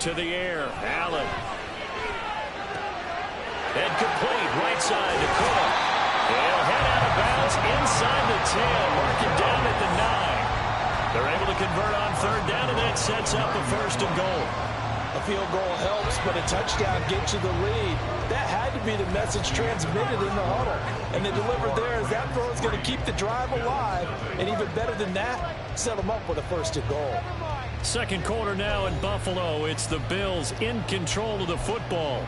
to the air. Allen. And complete right side to Cook. He'll head out of bounds inside the 10. Marking down at the 9. They're able to convert on third down, and that sets up a first and goal. A field goal helps, but a touchdown gets you the lead. That had to be the message transmitted in the huddle. And they delivered there as that throw is going to keep the drive alive. And even better than that, set them up with a first and goal. Second quarter now in Buffalo. It's the Bills in control of the football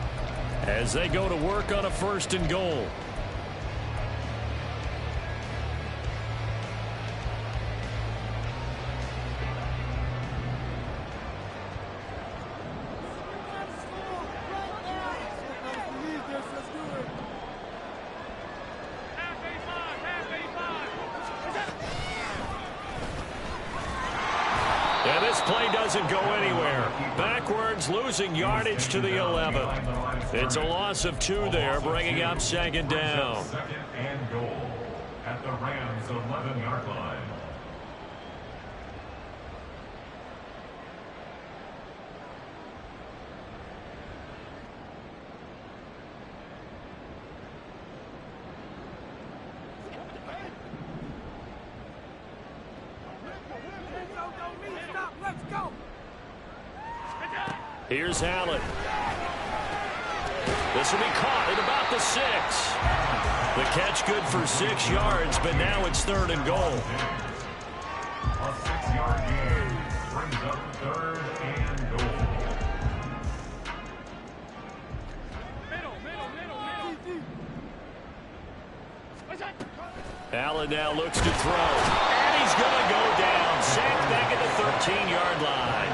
as they go to work on a first and goal. Play doesn't go anywhere. Backwards, losing yardage to the 11. It's a loss of 2 there, bringing up second down. Second and goal at the Rams' 11-yard line. Here's Allen. This will be caught at about the 6. The catch good for 6 yards, but now it's third and goal. A 6-yard gain brings up third and goal. Allen now looks to throw. And he's going to go down. Sacked back at the 13-yard line.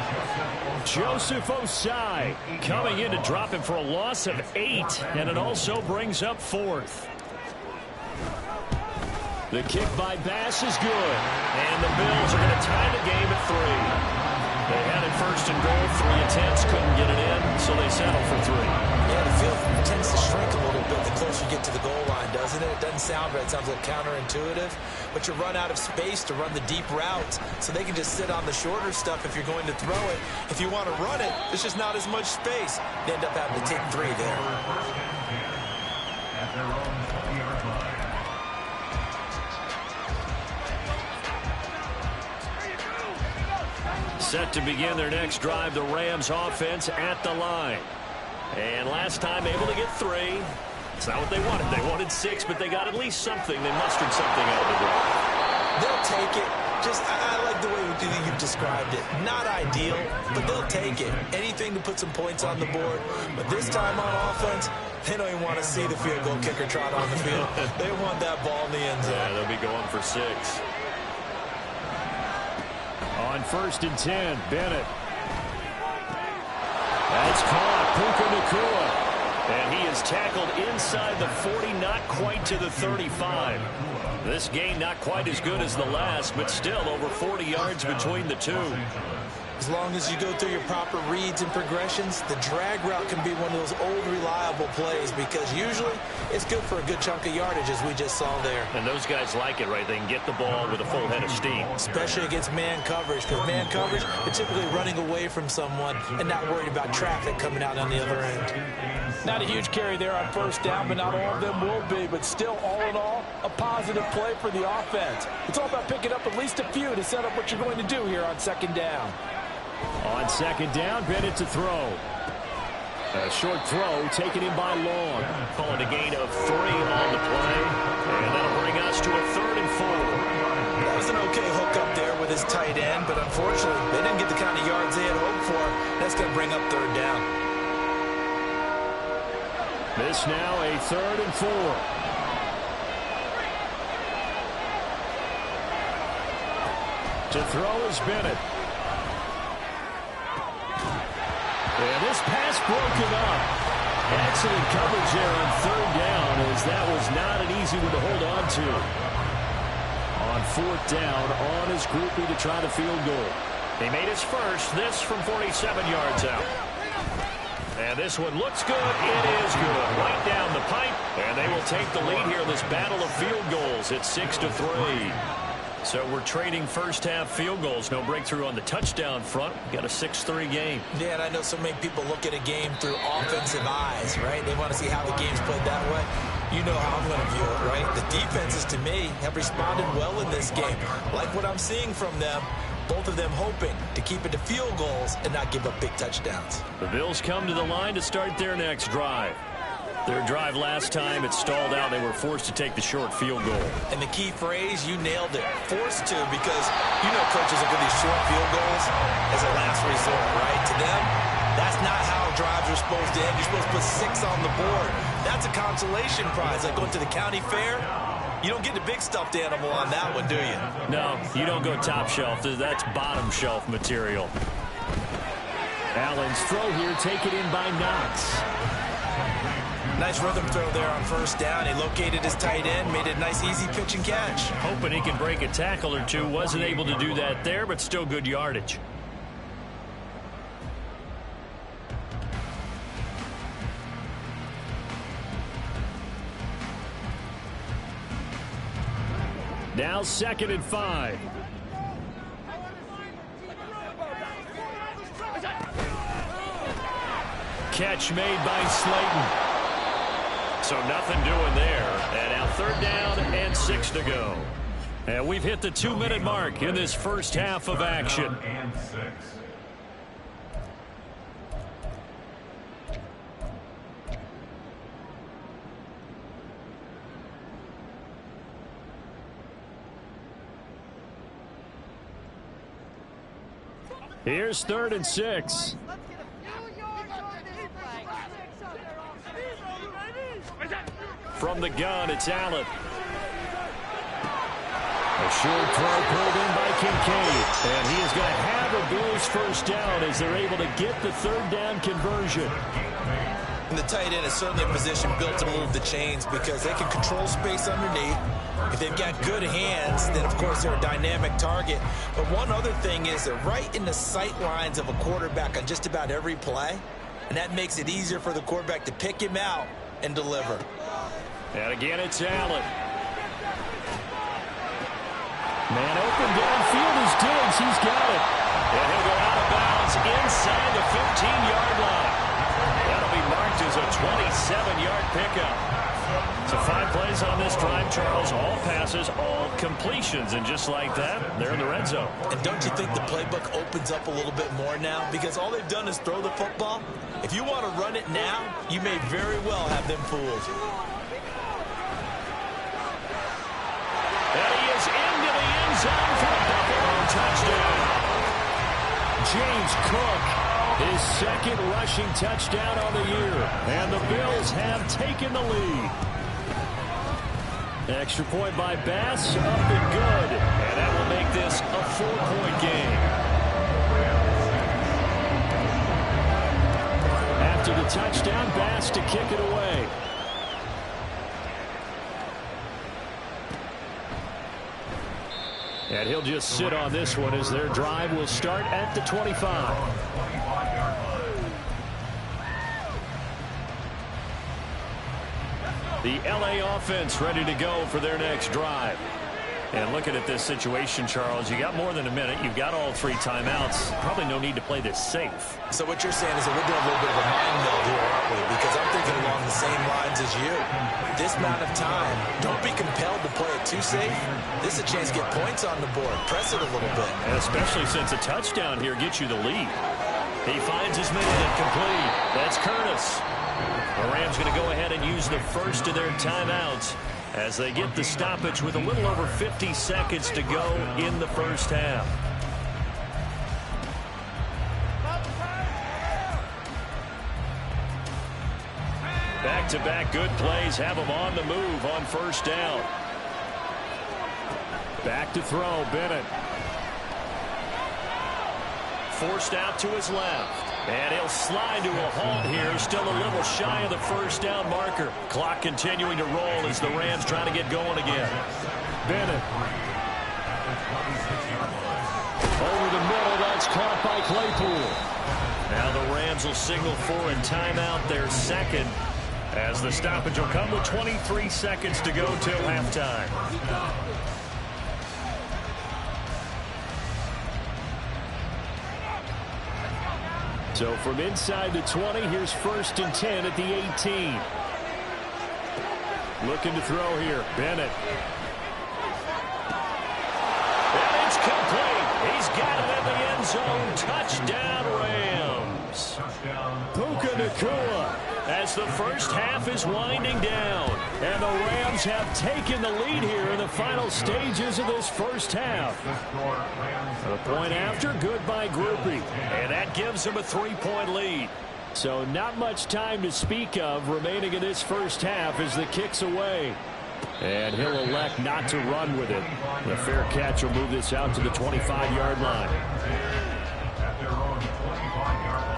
Joseph Osai coming in to drop him for a loss of 8. And it also brings up 4th. The kick by Bass is good. And the Bills are going to tie the game at 3. They had it first and goal, 3 attempts, couldn't get it in, so they settle for 3. Yeah, the field tends to shrink a little bit the closer you get to the goal line, doesn't it? It doesn't sound right. It sounds a little counterintuitive. But you run out of space to run the deep routes, so they can just sit on the shorter stuff if you're going to throw it. If you want to run it, there's just not as much space. They end up having to take 3 there. At their own 20-yard line. Set to begin their next drive, the Rams offense at the line. And last time able to get 3. It's not what they wanted. They wanted 6, but they got at least something. They mustered something out of the drive. They'll take it. Just, I like the way you've described it. Not ideal, but they'll take it. Anything to put some points on the board. But this time on offense, they don't even want to see the field goal kicker trot on the field. They want that ball in the end zone. Yeah, they'll be going for 6. On first and 10, Bennett. That's caught. Puka Nacua. And he is tackled inside the 40, not quite to the 35. This game not quite as good as the last, but still over 40 yards between the two. As long as you go through your proper reads and progressions, the drag route can be one of those old reliable plays because usually it's good for a good chunk of yardage as we just saw there. And those guys like it, right? They can get the ball with a full head of steam. Especially against man coverage, because man coverage, they're typically running away from someone and not worried about traffic coming out on the other end. Not a huge carry there on first down, but not all of them will be. But still, all in all, a positive play for the offense. It's all about picking up at least a few to set up what you're going to do here on second down. On second down, Bennett to throw. A short throw taken in by Long. Calling a gain of 3 on the play. And that'll bring us to a 3rd and 4. That was an okay hook up there with his tight end, but unfortunately, they didn't get the kind of yards they had hoped for. That's going to bring up 3rd down. This now a 3rd and 4. To throw is Bennett. And this pass broken up. Excellent coverage there on 3rd down, as that was not an easy one to hold on to. On 4th down, on his groupie to try the field goal. He made his first, this from 47 yards out. And this one looks good. It is good. Right down the pipe. And they will take the lead here in this battle of field goals. It's 6-3. So we're trading first-half field goals. No breakthrough on the touchdown front. We've got a 6-3 game. Yeah, and I know so many people look at a game through offensive eyes, right? They want to see how the game's played that way. You know how I'm going to view it, right? The defenses, to me, have responded well in this game. Like what I'm seeing from them, both of them hoping to keep it to field goals and not give up big touchdowns. The Bills come to the line to start their next drive. Their drive last time, it stalled out. They were forced to take the short field goal. And the key phrase, you nailed it. Forced to, because you know coaches look at these short field goals as a last resort, right? To them, that's not how drives are supposed to end. You're supposed to put 6 on the board. That's a consolation prize. Like going to the county fair, you don't get the big stuffed animal on that one, do you? No, you don't go top shelf. That's bottom shelf material. Allen's throw here taken in by Knox. Nice rhythm throw there on first down. He located his tight end, made it a nice, easy pitch and catch. Hoping he can break a tackle or two. Wasn't able to do that there, but still good yardage. Now 2nd and 5. Catch made by Slayton. So nothing doing there. And now 3rd down and 6 to go. And we've hit the 2-minute mark in this first half of action. Here's 3rd and 6. From the gun, it's Allen. A short throw pulled in by Kincaid. And he is going to have a Bills first down as they're able to get the 3rd down conversion. And the tight end is certainly a position built to move the chains because they can control space underneath. If they've got good hands, then, of course, they're a dynamic target. But one other thing is they're right in the sight lines of a quarterback on just about every play. And that makes it easier for the quarterback to pick him out and deliver. And again, it's Allen. Man open downfield is Diggs. He's got it. And he'll go out of bounds inside the 15-yard line. That'll be marked as a 27-yard pickup. So 5 plays on this drive, Charles. All passes, all completions. And just like that, they're in the red zone. And don't you think the playbook opens up a little bit more now? Because all they've done is throw the football. If you want to run it now, you may very well have them fooled. And he is into the end zone for a Buffalo touchdown. James Cook, his 2nd rushing touchdown on the year. And the Bills have taken the lead. Extra point by Bass, up and good. And that will make this a 4-point game. After the touchdown, Bass to kick it away. And he'll just sit on this one as their drive will start at the 25. The LA offense ready to go for their next drive. And looking at this situation, Charles, you got more than a minute. You've got all 3 timeouts. Probably no need to play this safe. So what you're saying is that we're doing a little bit of a mind meld here, aren't we? Because I'm thinking along the same lines as you. This amount of time, don't be compelled to play it too safe. This is a chance to get points on the board. Press it a little bit. And especially since a touchdown here gets you the lead. He finds his man and complete. That's Curtis. The Rams going to go ahead and use the first of their timeouts as they get the stoppage with a little over 50 seconds to go in the first half. Back-to-back good plays have them on the move on first down. Back to throw, Bennett. Forced out to his left. And he'll slide to a halt here. Still a little shy of the first down marker. Clock continuing to roll as the Rams trying to get going again. Bennett. Over the middle, that's caught by Claypool. Now the Rams will signal for a timeout, their 2nd, as the stoppage will come with 23 seconds to go till halftime. So from inside the 20, here's 1st and 10 at the 18. Looking to throw here. Bennett. And it's complete. He's got it in the end zone. Touchdown, Rams. Puka Nacua as the first half is winding down. And the Rams have taken the lead here in the final stages of this first half. A point after, good by Groupie. And that gives them a 3-point lead. So not much time to speak of remaining in this first half as the kick's away. And he'll elect not to run with it. The fair catch will move this out to the 25-yard line. At their own 25-yard line.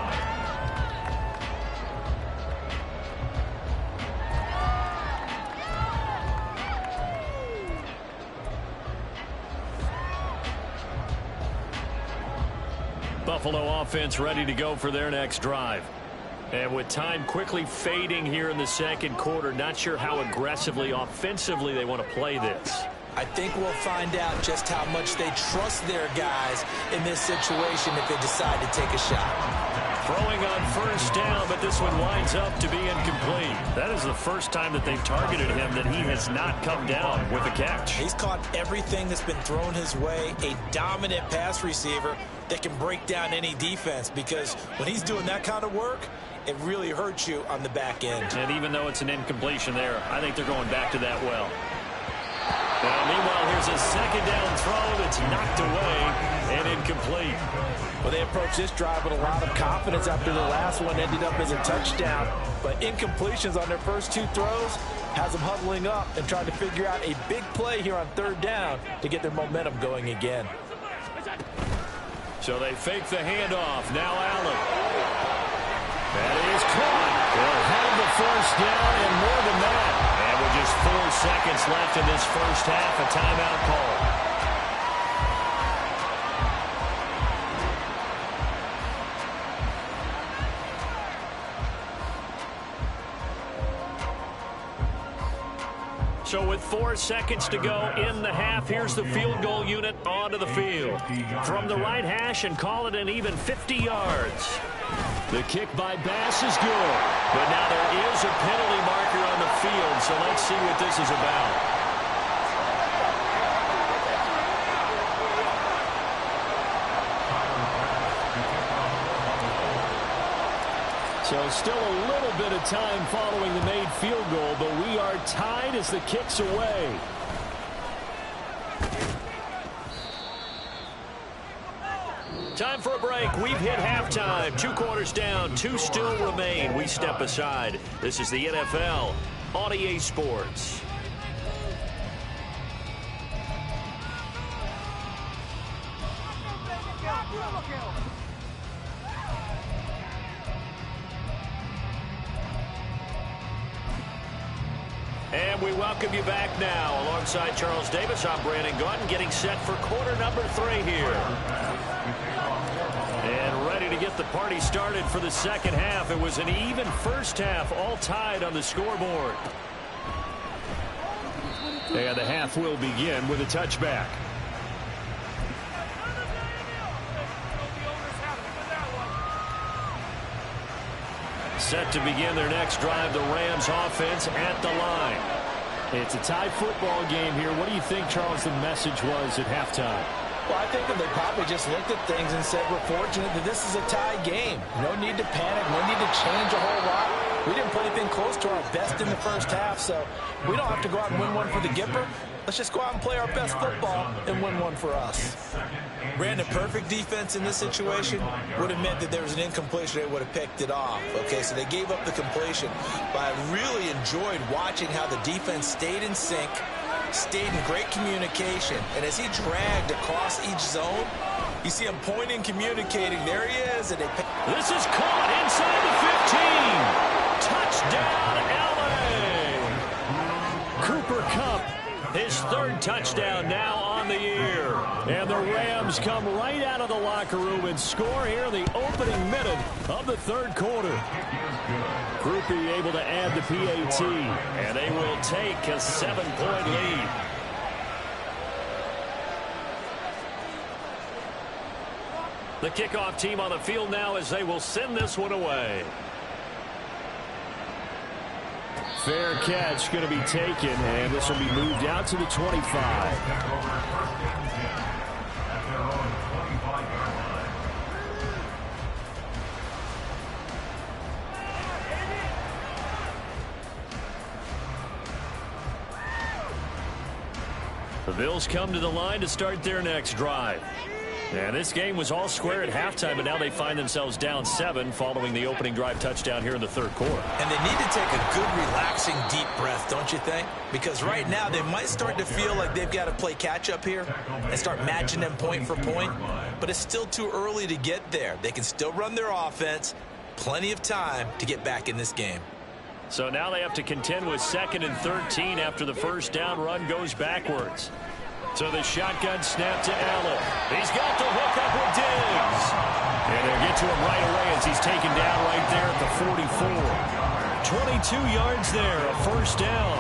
Buffalo offense ready to go for their next drive. And with time quickly fading here in the second quarter, not sure how aggressively, offensively they want to play this. I think we'll find out just how much they trust their guys in this situation if they decide to take a shot. Throwing on 1st down, but this one winds up to be incomplete. That is the first time that they've targeted him that he has not come down with a catch. He's caught everything that's been thrown his way, a dominant pass receiver that can break down any defense, because when he's doing that kind of work, it really hurts you on the back end. And even though it's an incompletion there, I think they're going back to that well. Now, meanwhile, here's a 2nd down throw that's knocked away and incomplete. Well, they approached this drive with a lot of confidence after the last one ended up as a touchdown. But incompletions on their first 2 throws has them huddling up and trying to figure out a big play here on 3rd down to get their momentum going again. So they fake the handoff. Now Allen. That is caught. They'll have the 1st down and more than that. And with just 4 seconds left in this first half, a timeout call. So with 4 seconds to go in the half, here's the field goal unit onto the field. From the right hash and call it an even 50 yards. The kick by Bass is good. But now there is a penalty marker on the field, so let's see what this is about. So still a little bit of time following the made field goal, but we are tied as the kick's away. Time for a break. We've hit halftime. 2 quarters down, 2 still remain. We step aside. This is the NFL on EA Sports. And we welcome you back now. Alongside Charles Davis, I'm Brandon Gautin, getting set for quarter number 3 here. And ready to get the party started for the second half. It was an even first half, all tied on the scoreboard. And the half will begin with a touchback. Set to begin their next drive, the Rams offense at the line. It's a tie football game here. What do you think, Charles, the message was at halftime? Well, I think that they probably just looked at things and said, we're fortunate that this is a tie game. No need to panic, no need to change a whole lot. We didn't put anything close to our best in the first half, so we don't have to go out and win one for the Gipper. Let's just go out and play our best football and win one for us. Brandon, perfect defense in this situation would have meant that there was an incompletion. They would have picked it off. Okay, so they gave up the completion. But I really enjoyed watching how the defense stayed in sync, stayed in great communication. And as he dragged across each zone, you see him pointing, communicating. There he is. And this is caught inside the 15. Touchdown, LA. Cooper Kupp, his 3rd touchdown now on the year. And the Rams come right out of the locker room and score here in the opening minute of the 3rd quarter. Groupie able to add the PAT, and they will take a 7-point lead. The kickoff team on the field now as they will send this one away. Fair catch going to be taken, and this will be moved out to the 25. The Bills come to the line to start their next drive. And this game was all square at halftime, but now they find themselves down 7 following the opening drive touchdown here in the third quarter. And they need to take a good, relaxing, deep breath, don't you think? Because right now they might start to feel like they've got to play catch-up here and start matching them point for point. But it's still too early to get there. They can still run their offense. Plenty of time to get back in this game. So now they have to contend with 2nd and 13 after the first down run goes backwards. So the shotgun snap to Allen. He's got the hook up with Diggs. And they'll get to him right away as he's taken down right there at the 44. 22 yards there, a first down.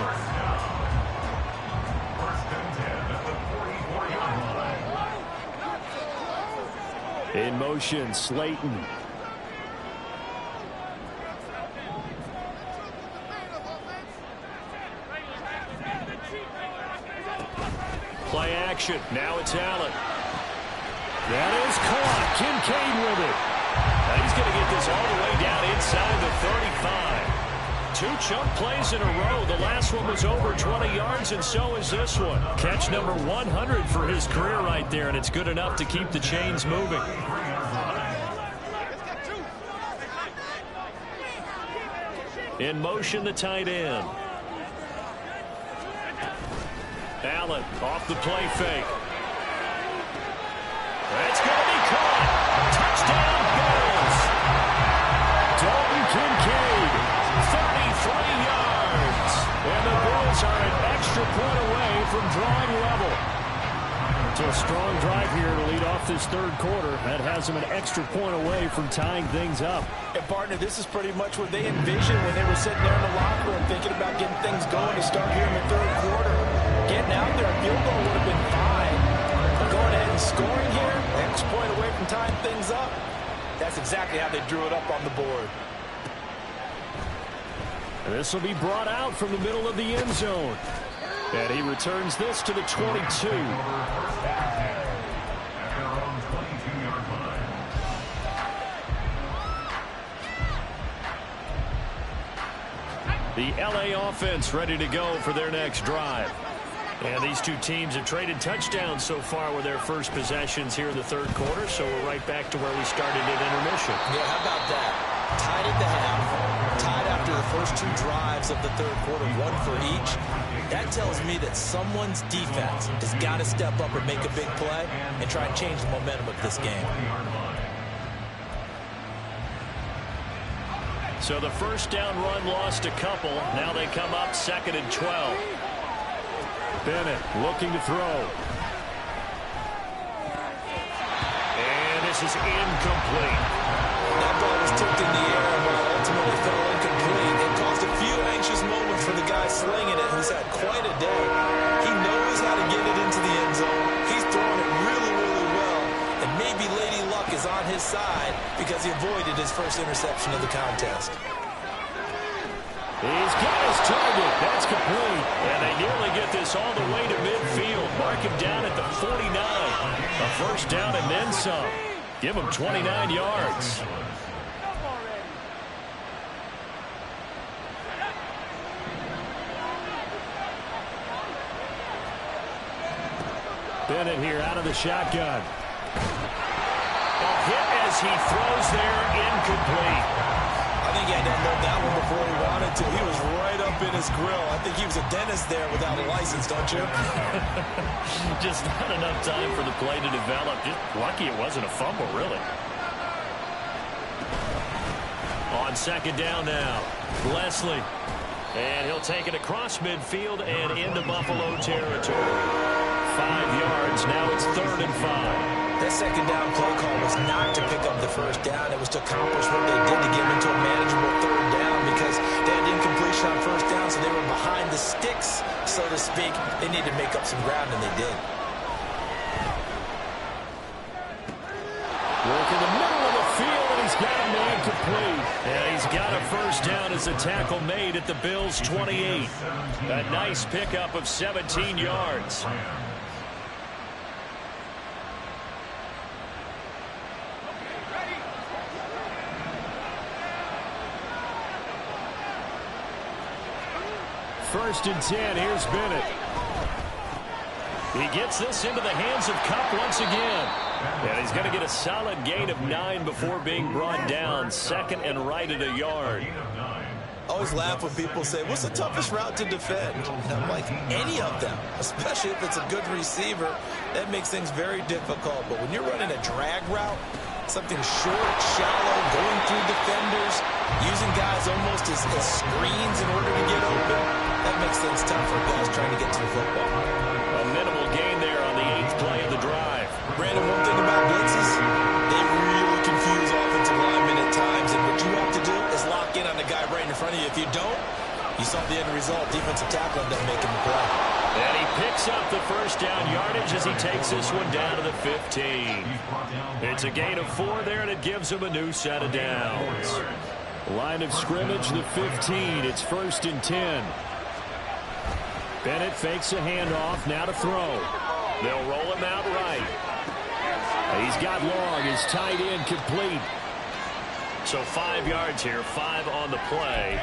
In motion, Slayton. Play action. Now it's Allen. That is caught. Kincaid with it. Now he's going to get this all the way down inside the 35. 2 chunk plays in a row. The last one was over 20 yards, and so is this one. Catch number 100 for his career right there, and it's good enough to keep the chains moving. In motion, the tight end. Allen off the play fake. That's going to be caught. Touchdown, Bills. Dalton Kincaid, 33 yards. And the Bills are an extra point away from drawing level. So a strong drive here to lead off this third quarter. That has them an extra point away from tying things up. And partner, this is pretty much what they envisioned when they were sitting there in the locker room thinking about getting things going to start here in the third quarter. Getting out there, a field goal would have been fine. But going ahead and scoring here, extra point away from tying things up, that's exactly how they drew it up on the board. And this will be brought out from the middle of the end zone. And he returns this to the 22. The LA offense ready to go for their next drive. And these two teams have traded touchdowns so far with their first possessions here in the third quarter, so we're right back to where we started at intermission. Yeah, how about that? Tied at the half, tied after the first 2 drives of the third quarter, 1 for each. That tells me that someone's defense has got to step up and make a big play and try and change the momentum of this game. So the first down run lost a couple. Now they come up 2nd and 12. Bennett looking to throw. And this is incomplete. That ball was tipped in the air and ultimately fell incomplete. It caused a few anxious moments for the guy slinging it, who's had quite a day. He knows how to get it into the end zone. He's throwing it really, really well. And maybe Lady Luck is on his side because he avoided his first interception of the contest. He's got his target. That's complete. And they nearly get this all the way to midfield. Mark him down at the 49. A first down and then some. Give him 29 yards. Bennett here out of the shotgun. A hit as he throws there, incomplete. I think he had to unload that one before he wanted to. He was right up in his grill. I think he was a dentist there without a license, don't you? Just not enough time for the play to develop. Just lucky it wasn't a fumble, really. On 2nd down now, Leslie. And he'll take it across midfield and into Buffalo territory. 5 yards. Now it's 3rd and 5. That 2nd down play call was not to pick up the first down. It was to accomplish what they did to get into a manageable 3rd down because they had incompletion on first down, so they were behind the sticks, so to speak. They needed to make up some ground, and they did. Working the middle of the field, and he's got a man complete. And he's got a first down as a tackle made at the Bills' 28. A nice pickup of 17 yards. First and 10, here's Bennett. He gets this into the hands of Kupp once again. And he's going to get a solid gain of 9 before being brought down. Second and right at a yard. Always laugh when people say, what's the toughest route to defend? And I'm like, any of them, especially if it's a good receiver. That makes things very difficult. But when you're running a drag route, something short, shallow, going through defenders, using guys almost as screens in order to get open, that makes things tough for guys trying to get to the football. A minimal gain there on the 8th play of the drive. Brandon, one thing about blitzes, they really confuse offensive linemen at times, and what you have to do is lock in on the guy right in front of you. If you don't, you saw the end result. Defensive tackle ended up making the play. And he picks up the first down yardage as he takes this one down to the 15. It's a gain of 4 there, and it gives him a new set of downs. Line of scrimmage, the 15. It's first and 10. Bennett fakes a handoff, now to throw. They'll roll him out right. He's got Long, his tight end complete. So 5 yards here, 5 on the play.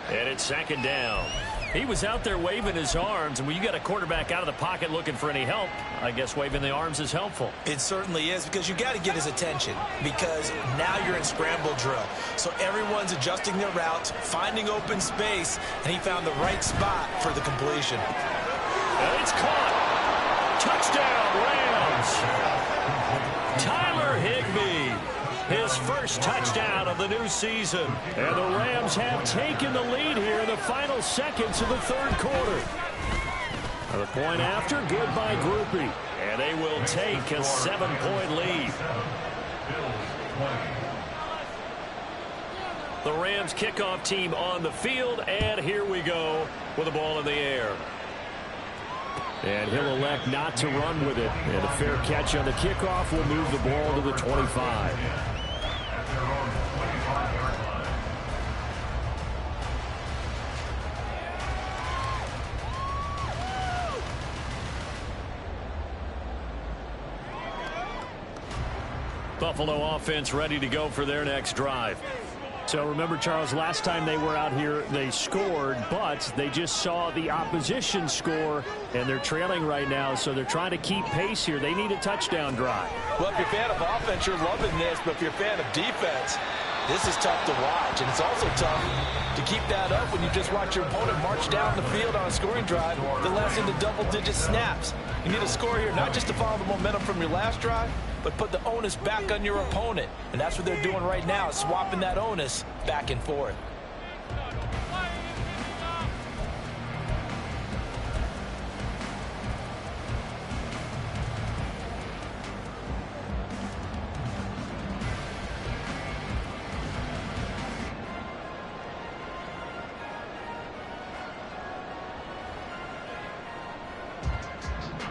And it's second down. He was out there waving his arms, and when you got a quarterback out of the pocket looking for any help, I guess waving the arms is helpful. It certainly is, because you got to get his attention, because now you're in scramble drill. So everyone's adjusting their routes, finding open space, and he found the right spot for the completion. And it's caught. Touchdown, Rams. Tyler Higbee. His first touchdown of the new season. And the Rams have taken the lead here in the final seconds of the third quarter. The point after, good by Groupie. And they will take a 7-point lead. The Rams kickoff team on the field, and here we go with the ball in the air. And he'll elect not to run with it. And a fair catch on the kickoff will move the ball to the 25. Buffalo offense ready to go for their next drive. So remember, Charles, last time they were out here, they scored, but they just saw the opposition score, and they're trailing right now, so they're trying to keep pace here. They need a touchdown drive. Well, if you're a fan of offense, you're loving this, but if you're a fan of defense, this is tough to watch, and it's also tough to keep that up when you just watch your opponent march down the field on a scoring drive that lasts into double-digit snaps. You need a score here, not just to follow the momentum from your last drive, but put the onus back on your opponent. And that's what they're doing right now, swapping that onus back and forth.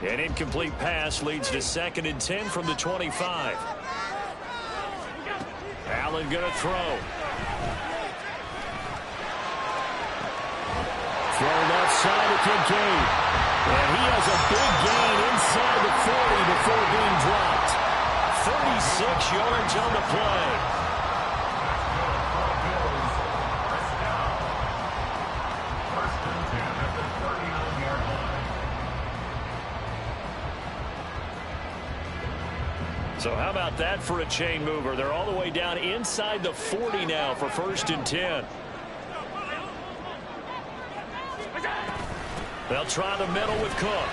An incomplete pass leads to 2nd and 10 from the 25. Allen going to throw. Thrown outside to Kincaid. And he has a big gain inside the 40 before being dropped. 36 yards on the play. So how about that for a chain mover? They're all the way down inside the 40 now for 1st and 10. They'll try the middle with Cook.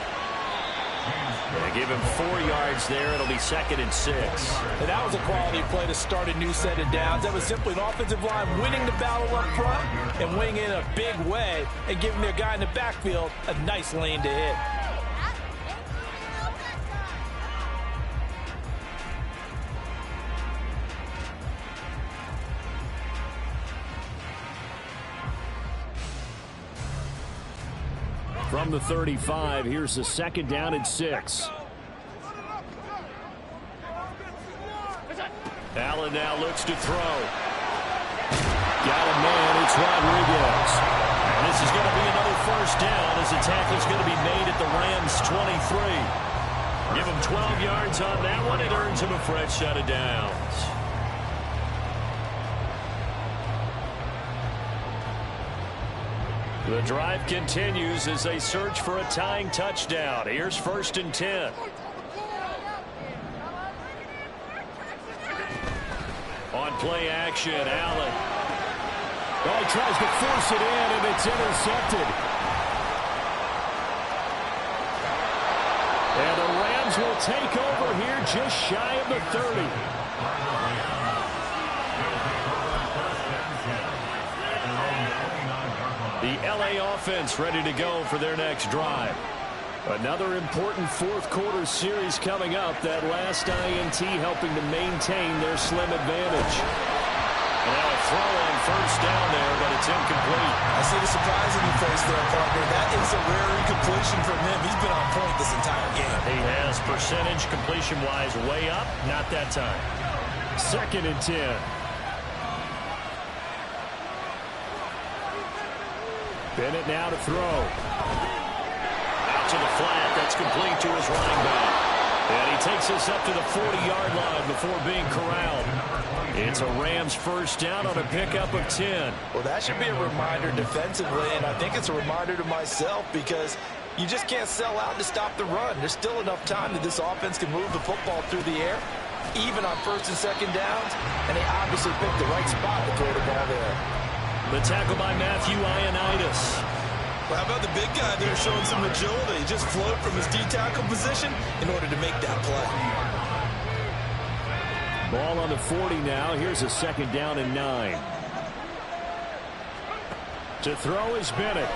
They give him 4 yards there. It'll be 2nd and 6. And that was a quality play to start a new set of downs. That was simply an offensive line winning the battle up front and winning in a big way and giving their guy in the backfield a nice lane to hit. From the 35, here's the 2nd down and 6. Allen now looks to throw. Got a man, it's Rodriguez. And this is going to be another first down as the tackle's going to be made at the Rams' 23. Give him 12 yards on that one. It earns him a fresh set of downs. The drive continues as they search for a tying touchdown. Here's 1st and 10. On play action, Allen. Oh, he tries to force it in, and it's intercepted. And the Rams will take over here just shy of the 30. The LA offense ready to go for their next drive. Another important fourth-quarter series coming up. That last INT helping to maintain their slim advantage. And now a throw on first down there, but it's incomplete. I see the surprise in your face there, partner. That is a rare incompletion from him. He's been on point this entire game. He has percentage completion-wise way up. Not that time. 2nd and 10. Bennett now to throw. Out to the flat. That's complete to his running back. And he takes us up to the 40-yard line before being corralled. It's a Rams first down on a pickup of 10. Well, that should be a reminder defensively, and I think it's a reminder to myself because you just can't sell out to stop the run. There's still enough time that this offense can move the football through the air, even on 1st and 2nd downs, and they obviously picked the right spot to throw the ball there. The tackle by Matthew Ioannidis. Well, how about the big guy there showing some agility? He just float from his D-tackle position in order to make that play. Ball on the 40 now. Here's a 2nd down and 9. To throw is Bennett.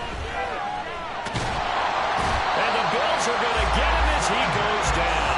And the Bills are going to get him as he goes down.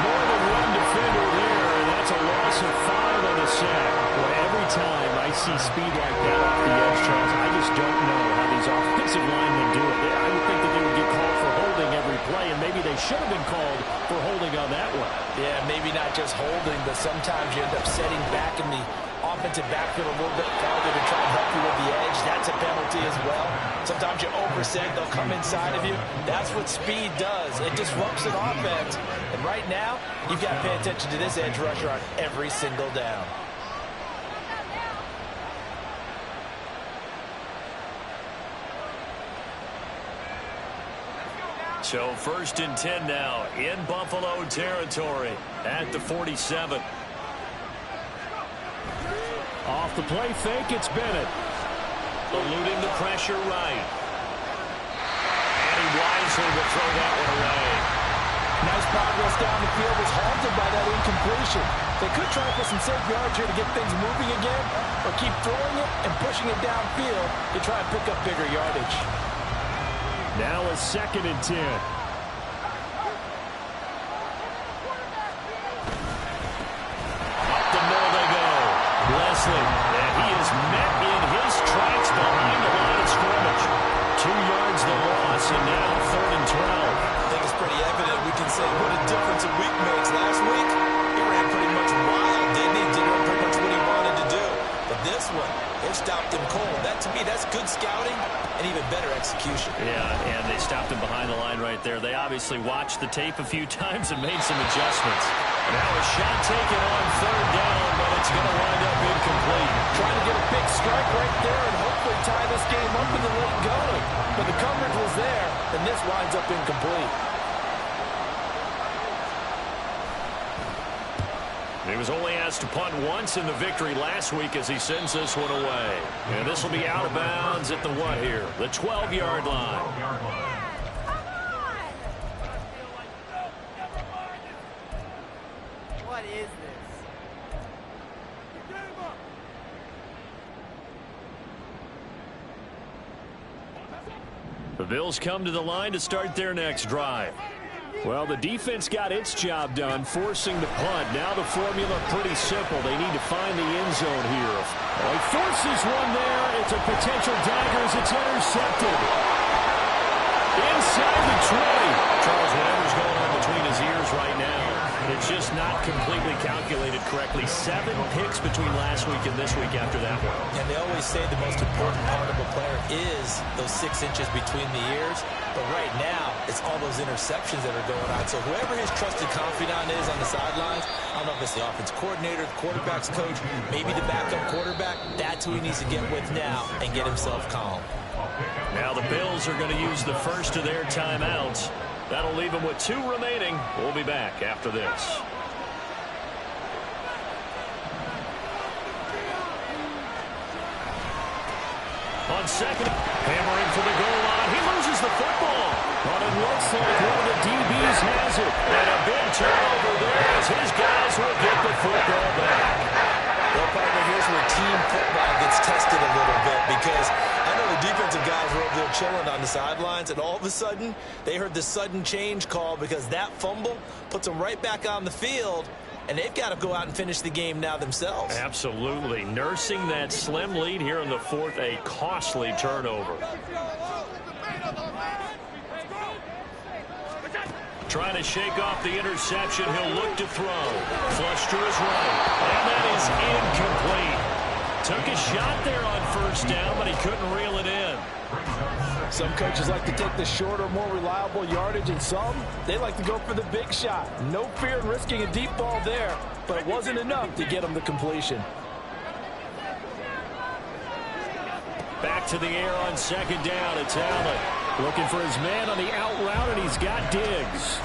More than one defender there, and that's a loss of 5 on the sack. Well, every time I see speed like that off the edge, Charles, I just don't know how these offensive linemen do it. I would think that they would get called for holding every play, and maybe they should have been called for holding on that one. Yeah, maybe not just holding, but sometimes you end up setting back in the offensive backfield a little bit farther to try and help you with the edge. That's a penalty as well. Sometimes you overset, they'll come inside of you. That's what speed does. It disrupts an offense. And right now, you've got to pay attention to this edge rusher on every single down. So 1st and 10 now in Buffalo territory at the 47. Off the play fake, it's Bennett. Eluding the pressure right. And he wisely will throw that one away. Nice progress down the field, was halted by that incompletion. They could try for some safe yards here to get things moving again, or keep throwing it and pushing it downfield to try and pick up bigger yardage. Now a 2nd and 10. Up the middle they go. Leslie, and he is met in his tracks behind the line of scrimmage. 2 yards the loss, and now 3rd and 12. I think it's pretty evident. We can say what a difference a week makes. Last week, he ran pretty much wild, didn't he? Did pretty much what he wanted to do. But this one, they stopped him cold. That, to me, that's good scouting and even better execution. Yeah, and they stopped him behind the line right there. They obviously watched the tape a few times and made some adjustments. Now a shot taken on 3rd down, but it's going to wind up incomplete. Trying to get a big strike right there and hopefully tie this game up in the late going. But the coverage was there, and this winds up incomplete. He was only asked to punt once in the victory last week as he sends this one away. And this will be out of bounds at the what here? The 12-yard line. What is this? The Bills come to the line to start their next drive. Well, the defense got its job done, forcing the punt. Now the formula pretty simple. They need to find the end zone here. Well, he forces one there. It's a potential dagger as it's intercepted. Inside the 20. Charles, whatever's going on between his ears right now, It's just not completely calculated correctly. 7 picks between last week and this week after that one. And they always say the most important part of a player is those 6 inches between the ears. But right now, it's all those interceptions that are going on. So whoever his trusted confidant is on the sidelines, I don't know if it's the offense coordinator, the quarterback's coach, maybe the backup quarterback, that's who he needs to get with now and get himself calm. Now the Bills are going to use the first of their timeouts. That'll leave them with 2 remaining. We'll be back after this. On second, hammering for the goal line. He loses the football. But it looks like one of the DBs has it. And a big turnover there as his guys will get the football back. Well, partner, here's where team football gets tested a little bit because I know the defensive guys were over there chilling on the sidelines, and all of a sudden, they heard the sudden change call because that fumble puts them right back on the field, and they've got to go out and finish the game now themselves. Absolutely. Nursing that slim lead here in the fourth, a costly turnover. Trying to shake off the interception. He'll look to throw. Flush to his right. And that is incomplete. Took a shot there on first down, but he couldn't reel it in. Some coaches like to take the shorter, more reliable yardage, and some, they like to go for the big shot. No fear in risking a deep ball there, but it wasn't enough to get him the completion. Back to the air on second down. It's Allen. Looking for his man on the out route, and he's got Diggs.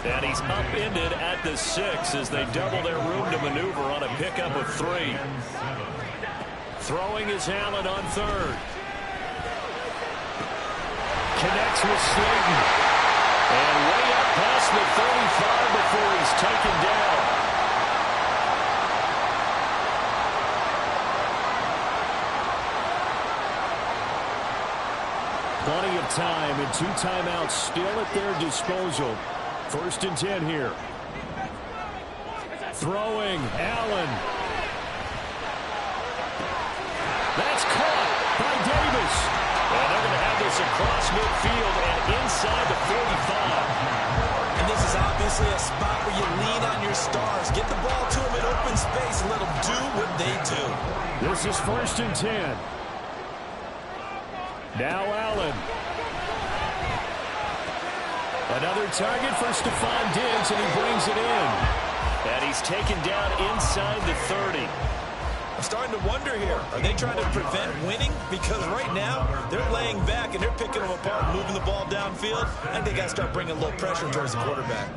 And he's upended at the 6 as they double their room to maneuver on a pickup of 3. Throwing is Allen on third. Connects with Slayton. And way up past the 35 before he's taken down. Plenty of time and 2 timeouts still at their disposal. 1st and 10 here. Throwing, Allen. That's caught by Davis. And they're going to have this across midfield and inside the 45. And this is obviously a spot where you lean on your stars. Get the ball to them in open space and let them do what they do. This is 1st and 10. Now Allen. Another target for Stephon Diggs, and he brings it in. And he's taken down inside the 30. I'm starting to wonder here, are they trying to prevent winning? Because right now, they're laying back and they're picking them apart, moving the ball downfield. I think they got to start bringing a little pressure towards the quarterback.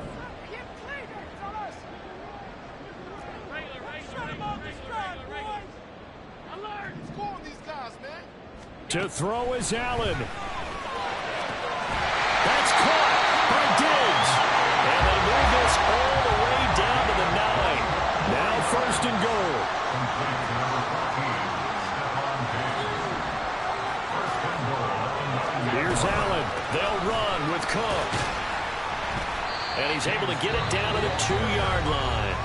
To throw is Allen. That's caught by Diggs. And they move this all the way down to the 9. Now 1st and goal. Here's Allen. They'll run with Cook. And he's able to get it down to the 2-yard line.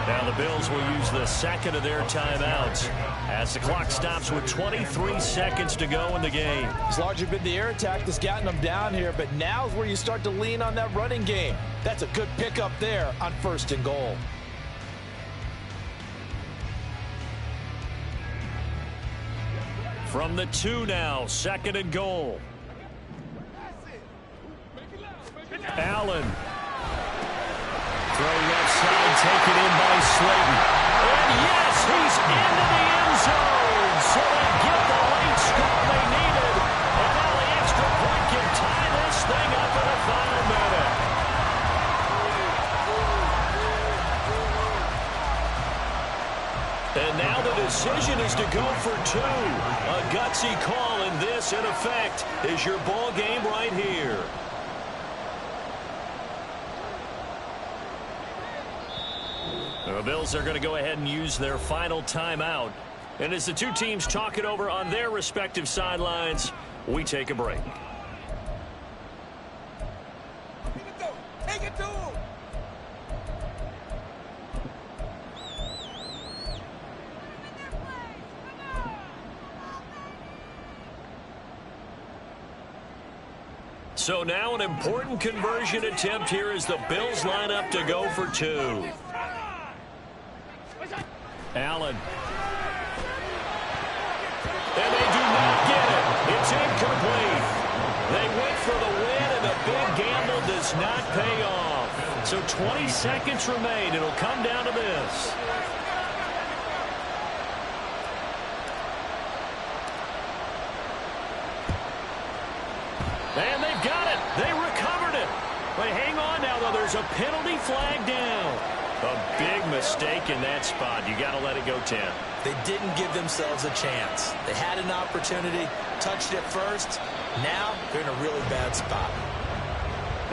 Now the Bills will use the second of their timeouts as the clock stops with 23 seconds to go in the game. It's largely been the air attack that's gotten them down here, but now's where you start to lean on that running game. That's a good pickup there on 1st and goal. From the 2 now, 2nd and goal. Allen. Throw left side, taken in by Slayton. And yes, he's into the end zone. So they get the late score they needed. And now the extra point can tie this thing up in the final minute. And now the decision is to go for 2. A gutsy call, and this, in effect, is your ball game right here. The Bills are going to go ahead and use their final timeout. And as the 2 teams talk it over on their respective sidelines, we take a break. Take it to him. So now an important conversion attempt here as the Bills line up to go for two. Allen. And they do not get it. It's incomplete. They went for the win, and the big gamble does not pay off. So 20 seconds remain. It'll come down to this. And they've got it. They recovered it. But hang on now, though. There's a penalty flag down. A big mistake in that spot. You got to let it go 10. They didn't give themselves a chance. They had an opportunity, touched it first. Now they're in a really bad spot.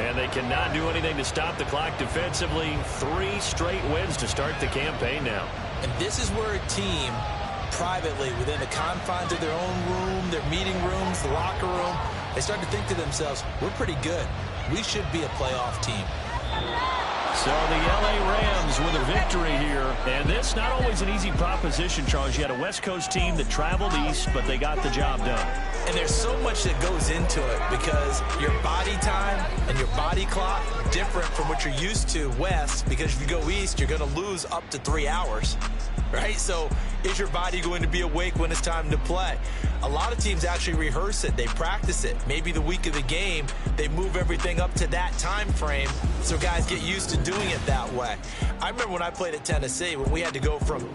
And they cannot do anything to stop the clock defensively. 3 straight wins to start the campaign now. And this is where a team, privately, within the confines of their own room, their meeting rooms, the locker room, they start to think to themselves, we're pretty good. We should be a playoff team. So the L.A. Rams with a victory here. And this not always an easy proposition, Charles. You had a West Coast team that traveled east, but they got the job done. And there's so much that goes into it because your body time and your body clock different from what you're used to west, because if you go east, you're going to lose up to 3 hours, right? So is your body going to be awake when it's time to play? A lot of teams actually rehearse it. They practice it. Maybe the week of the game, they move everything up to that time frame so guys get used to doing it that way. I remember when I played at Tennessee, when we had to go from